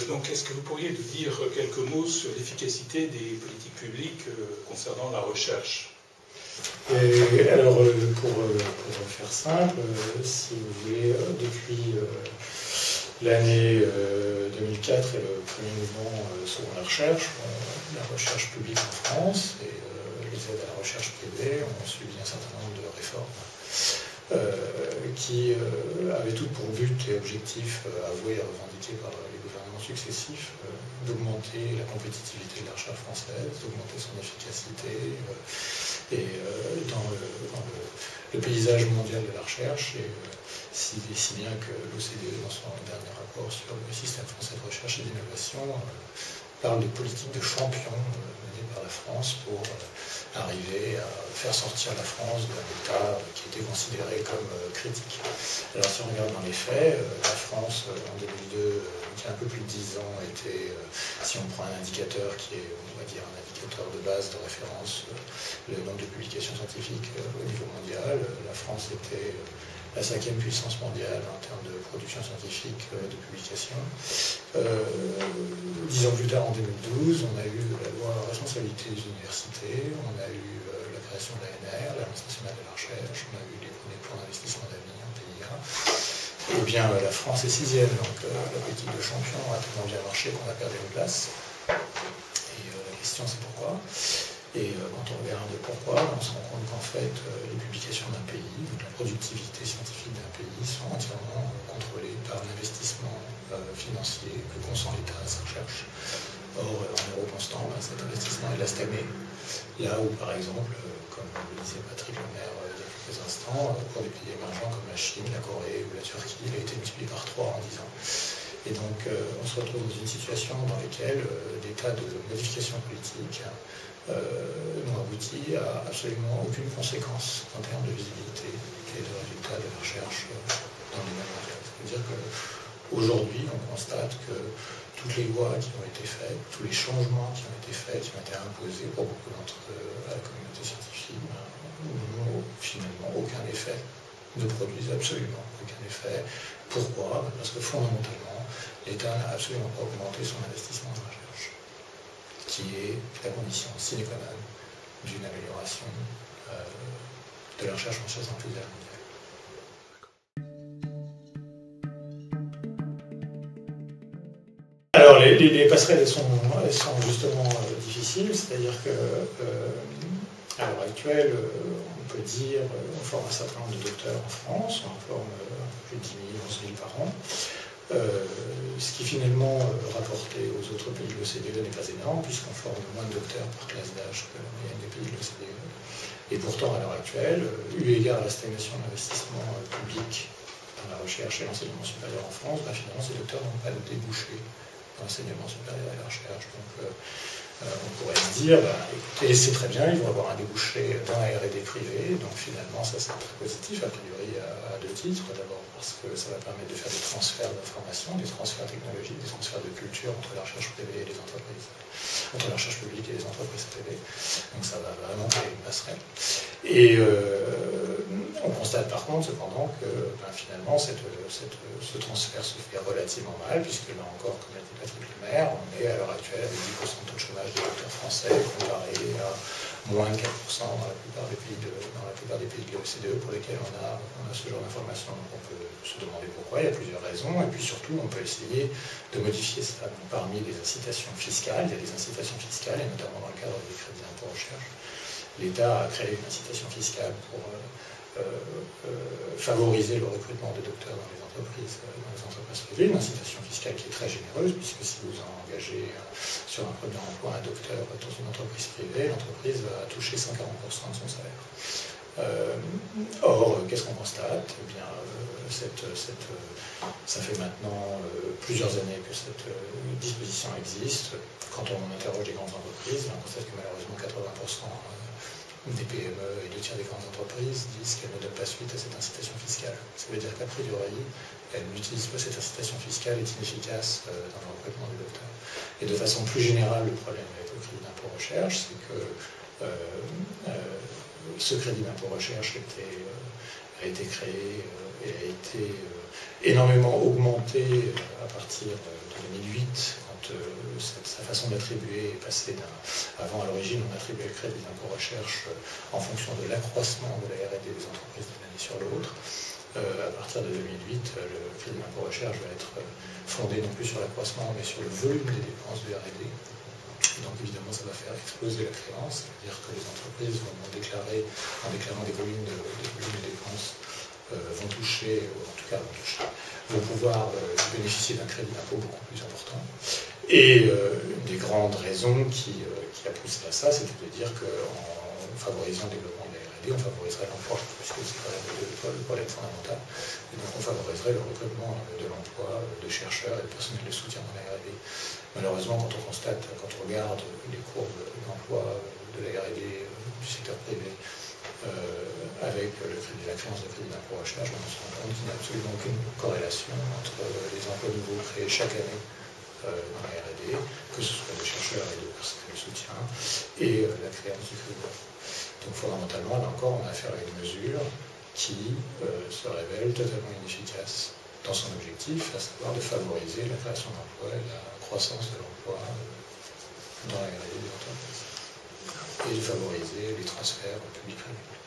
Donc, est-ce que vous pourriez nous dire quelques mots sur l'efficacité des politiques publiques concernant la recherche? Alors, pour faire simple, si vous voulez, depuis l'année 2004 et le premier mouvement sur la recherche publique en France et les aides à la recherche privée ont suivi un certain nombre de réformes qui avaient toutes pour but et objectif avoué et revendiqué par les gouvernements successifs d'augmenter la compétitivité de la recherche française, d'augmenter son efficacité et dans le paysage mondial de la recherche, et si bien que l'OCDE, dans son dernier rapport sur le système français de recherche et d'innovation, parle de politique de champion menée par la France pour arriver à faire sortir la France d'un état qui était considéré comme critique. Alors si on regarde dans les faits, la France en 2002, qui a un peu plus de 10 ans, était, si on prend un indicateur qui est, on va dire, un indicateur de base de référence, le nombre de publications scientifiques au niveau mondial, la France était la 5e puissance mondiale en termes de production scientifique, de publication. 10 ans plus tard, en 2012, on a eu la loi responsabilité des universités, on a eu la création de l'ANR, l'Agence nationale de la recherche, on a eu les premiers plans d'investissement d'avenir, PIA. Eh bien, la France est 6e, donc la politique de champion a tellement bien marché qu'on a perdu une place. Et la question, c'est pourquoi. Et quand on regarde pourquoi, on se rend compte qu'en fait, les publications d'un pays, donc la productivité scientifique d'un pays, sont entièrement contrôlées par l'investissement financier que consent l'État à sa recherche. Or, en euro constant, cet investissement il a stagné. Là où, par exemple, comme le disait Patrick Lemaire il y a quelques instants, pour des pays émergents comme la Chine, la Corée ou la Turquie, il a été multiplié par 3 en 10 ans. Et donc, on se retrouve dans une situation dans laquelle des tas de modifications politiques n'ont abouti à absolument aucune conséquence en termes de visibilité et de résultats de la recherche dans le domaine mondial. C'est-à-dire qu'aujourd'hui, on constate que toutes les lois qui ont été faites, tous les changements qui ont été faits, qui ont été imposés pour beaucoup d'entre la communauté scientifique, n'ont finalement aucun effet, ne produisent absolument aucun effet. Pourquoi? Parce que fondamentalement, l'État n'a absolument pas augmenté son investissement en recherche, qui est la condition sine qua non d'une amélioration de la recherche française en paysage mondial. Alors, les passerelles, elles sont justement difficiles, c'est-à-dire que à l'heure actuelle, on peut dire, on forme un certain nombre de docteurs en France, on en forme plus de 10 000, 11 000 par an. Ce qui finalement, rapporté aux autres pays de l'OCDE, n'est pas énorme, puisqu'on forme moins de docteurs par classe d'âge que la moyenne des pays de l'OCDE. Et pourtant, à l'heure actuelle, eu égard à la stagnation de l'investissement public dans la recherche et l'enseignement supérieur en France, finalement, ces docteurs n'ont pas de débouché dans l'enseignement supérieur et la recherche. Donc, on pourrait se dire, écoutez, c'est très bien, ils vont avoir un débouché dans la R&D privée, donc finalement, ça c'est très positif, a priori, à 2 titres. D'abord parce que ça va permettre de faire des transferts d'informations, des transferts technologiques, des transferts de culture entre la recherche privée et les entreprises, entre la recherche publique et les entreprises privées. Donc ça va vraiment créer une passerelle. Et on constate par contre, cependant, que finalement, ce transfert se fait relativement mal, puisque là encore, comme l'a dit Patrick Lemaire, on est à l'heure actuelle avec 10% de taux de chômage des docteurs français, comparé à moins de 4% dans la plupart des pays de l'OCDE pour lesquels on a ce genre d'informations. Donc on peut se demander pourquoi, il y a plusieurs raisons, et puis surtout on peut essayer de modifier ça. Donc, parmi les incitations fiscales, il y a des incitations fiscales, et notamment dans le cadre des crédits d'impôt recherche. L'État a créé une incitation fiscale pour favoriser le recrutement de docteurs dans les entreprises privées, une incitation fiscale qui est très généreuse, puisque si vous engagez sur un premier emploi un docteur dans une entreprise privée, l'entreprise va toucher 140% de son salaire. Or, qu'est-ce qu'on constate? Eh bien, ça fait maintenant plusieurs années que cette disposition existe. Quand on interroge les grandes entreprises, on constate que malheureusement 80% des PME et 2 tiers des grandes entreprises disent qu'elles ne donnent pas suite à cette incitation fiscale. Ça veut dire qu'a priori, elles n'utilisent pas cette incitation fiscale, est inefficace dans le recrutement des docteurs. Et de façon plus générale, le problème avec le crédit d'impôt recherche, c'est que ce crédit d'impôt recherche a été créé et a été énormément augmenté à partir de 2008, quand sa façon d'attribuer est passée d'un... Avant, à l'origine, on attribuait le crédit d'impôt recherche en fonction de l'accroissement de la R&D des entreprises d'une année sur l'autre. À partir de 2008, le crédit d'impôt recherche va être fondé non plus sur l'accroissement, mais sur le volume des dépenses de R&D. Donc évidemment, ça va faire exploser la créance, c'est-à-dire que les entreprises vont déclarer, en déclarant des volumes de dépenses, vont toucher, ou en tout cas vont pouvoir bénéficier d'un crédit d'impôt beaucoup plus important. Et une des grandes raisons qui a poussé à ça, c'était de dire qu'en favorisant le développement de la R&D, on favoriserait l'emploi, puisque c'est quand même le problème fondamental. Et donc on favoriserait le recrutement de l'emploi de chercheurs et de personnel de soutien dans la R&D. Malheureusement, quand on regarde les courbes d'emploi de la R&D du secteur privé avec la créance de crédit d'impôt recherche, on se rend compte qu'il n'y a absolument aucune corrélation entre les emplois nouveaux créés chaque année dans la R&D, que ce soit des chercheurs et des personnels de soutien, et la créance du crédit d'impôt. Donc fondamentalement, là encore, on a affaire à une mesure qui se révèle totalement inefficace dans son objectif, à savoir de favoriser la création d'emplois et la croissance de l'emploi dans la R&D des entreprises, et de favoriser les transferts publics-privés.